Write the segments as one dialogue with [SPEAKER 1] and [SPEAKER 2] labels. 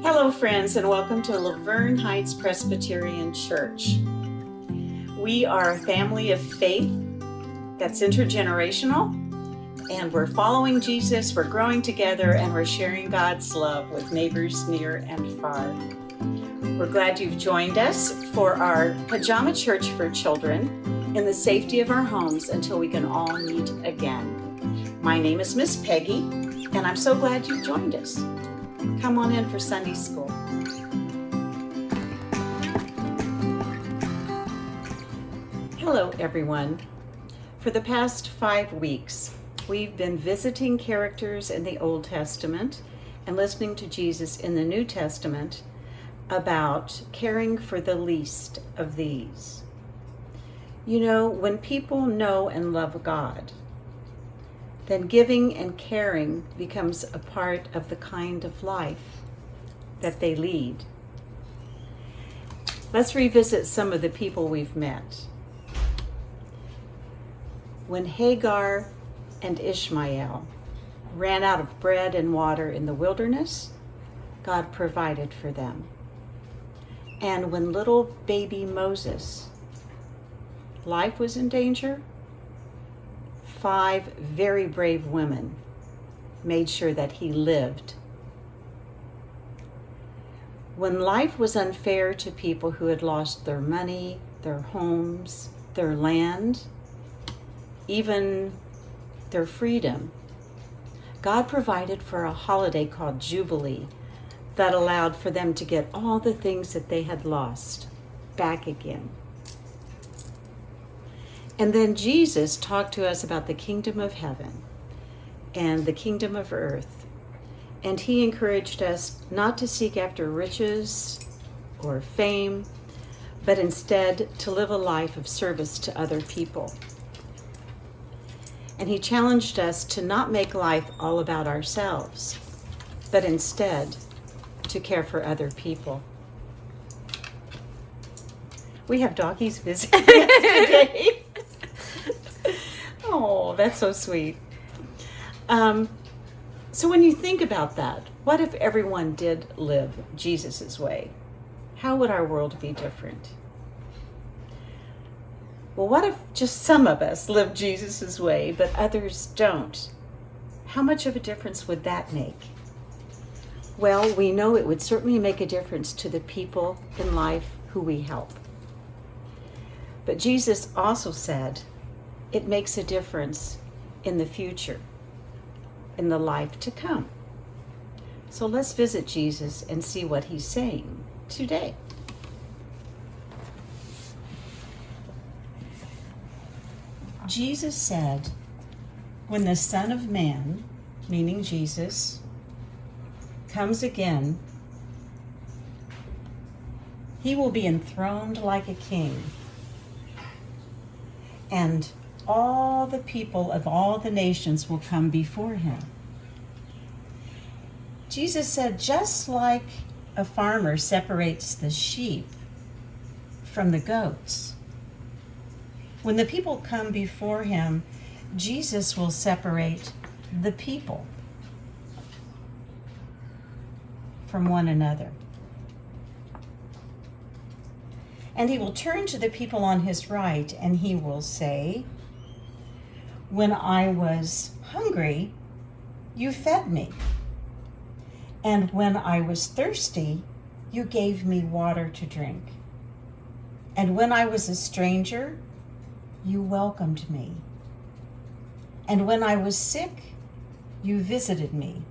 [SPEAKER 1] Hello, friends, and welcome to Laverne Heights Presbyterian Church. We are a family of faith that's intergenerational, and we're following Jesus, we're growing together, and we're sharing God's love with neighbors near and far. We're glad you've joined us for our pajama church for children in the safety of our homes until we can all meet again. My name is Miss Peggy, and I'm so glad you joined us. Come on in for Sunday school. Hello, everyone. For the past 5 weeks, we've been visiting characters in the Old Testament and listening to Jesus in the New Testament about caring for the least of these. You know, when people know and love God, then giving and caring becomes a part of the kind of life that they lead. Let's revisit some of the people we've met. When Hagar and Ishmael ran out of bread and water in the wilderness, God provided for them. And when little baby Moses, life was in danger, 5 very brave women made sure that he lived. When life was unfair to people who had lost their money, their homes, their land, even their freedom, God provided for a holiday called Jubilee that allowed for them to get all the things that they had lost back again. And then Jesus talked to us about the kingdom of heaven and the kingdom of earth. And he encouraged us not to seek after riches or fame, but instead to live a life of service to other people. And he challenged us to not make life all about ourselves, but instead to care for other people. We have doggies visiting us today. Oh, that's so sweet. So when you think about that, what if everyone did live Jesus's way? How would our world be different? Well, what if just some of us live Jesus's way, but others don't? How much of a difference would that make? Well, we know it would certainly make a difference to the people in life who we help. But Jesus also said it makes a difference in the future, in the life to come. So let's visit Jesus and see what he's saying today. Jesus said, when the Son of Man, meaning Jesus, comes again, he will be enthroned like a king, and all the people of all the nations will come before him. Jesus said, just like a farmer separates the sheep from the goats, when the people come before him, Jesus will separate the people from one another. And he will turn to the people on his right and he will say, when I was hungry, you fed me. And when I was thirsty, you gave me water to drink. And when I was a stranger, you welcomed me. And when I was sick, you visited me.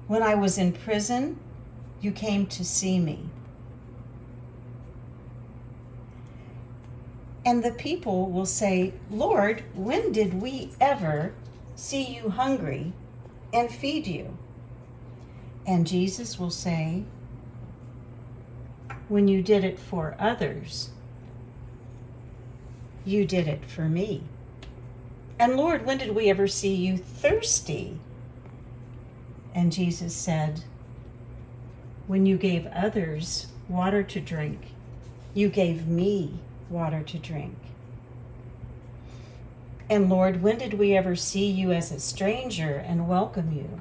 [SPEAKER 1] When I was in prison, you came to see me. And the people will say, Lord, when did we ever see you hungry and feed you? And Jesus will say, when you did it for others, you did it for me. And Lord, when did we ever see you thirsty? And Jesus said, when you gave others water to drink, you gave me water to drink. And Lord, when did we ever see you as a stranger and welcome you?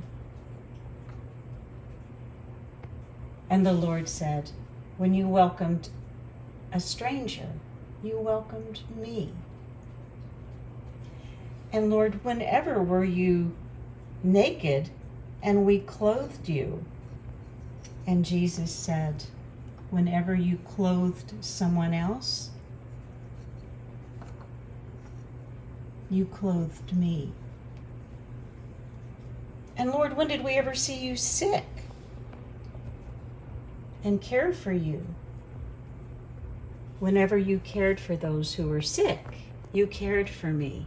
[SPEAKER 1] And the Lord said, when you welcomed a stranger, you welcomed me. And Lord, whenever were you naked and we clothed you? And Jesus said, whenever you clothed someone else, you clothed me. And Lord, when did we ever see you sick and care for you? Whenever you cared for those who were sick, you cared for me.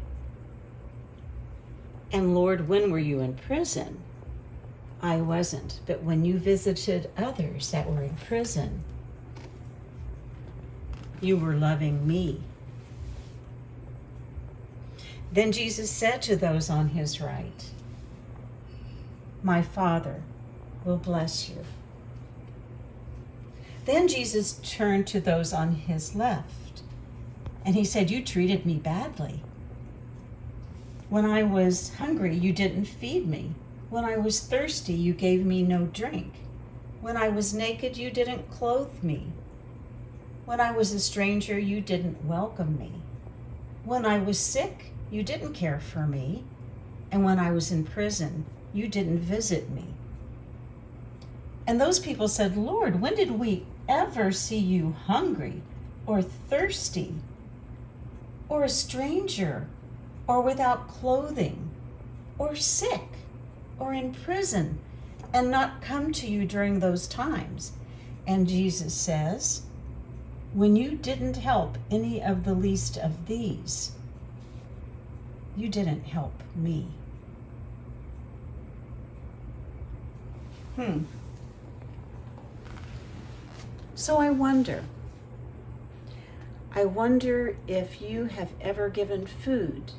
[SPEAKER 1] And Lord, when were you in prison? I wasn't, but when you visited others that were in prison, you were loving me. Then Jesus said to those on his right, my Father will bless you. Then Jesus turned to those on his left, and he said, you treated me badly. When I was hungry, you didn't feed me. When I was thirsty, you gave me no drink. When I was naked, you didn't clothe me. When I was a stranger, you didn't welcome me. When I was sick, you didn't care for me. And when I was in prison, you didn't visit me. And those people said, Lord, when did we ever see you hungry or thirsty or a stranger or without clothing or sick or in prison and not come to you during those times? And Jesus says, when you didn't help any of the least of these, you didn't help me. So I wonder if you have ever given food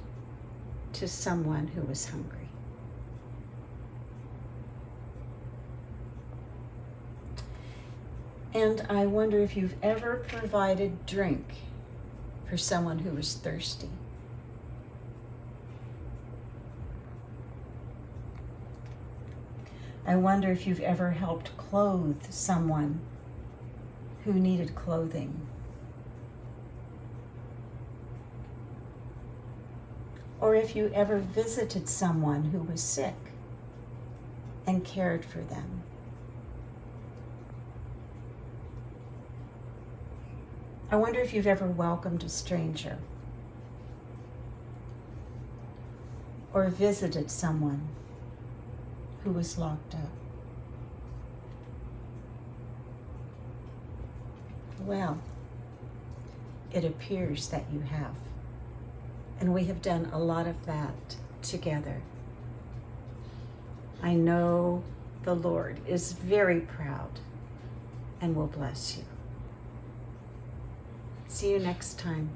[SPEAKER 1] to someone who was hungry. And I wonder if you've ever provided drink for someone who was thirsty. I wonder if you've ever helped clothe someone who needed clothing. Or if you ever visited someone who was sick and cared for them. I wonder if you've ever welcomed a stranger or visited someone who was locked up. Well, it appears that you have. And we have done a lot of that together. I know the Lord is very proud and will bless you. See you next time.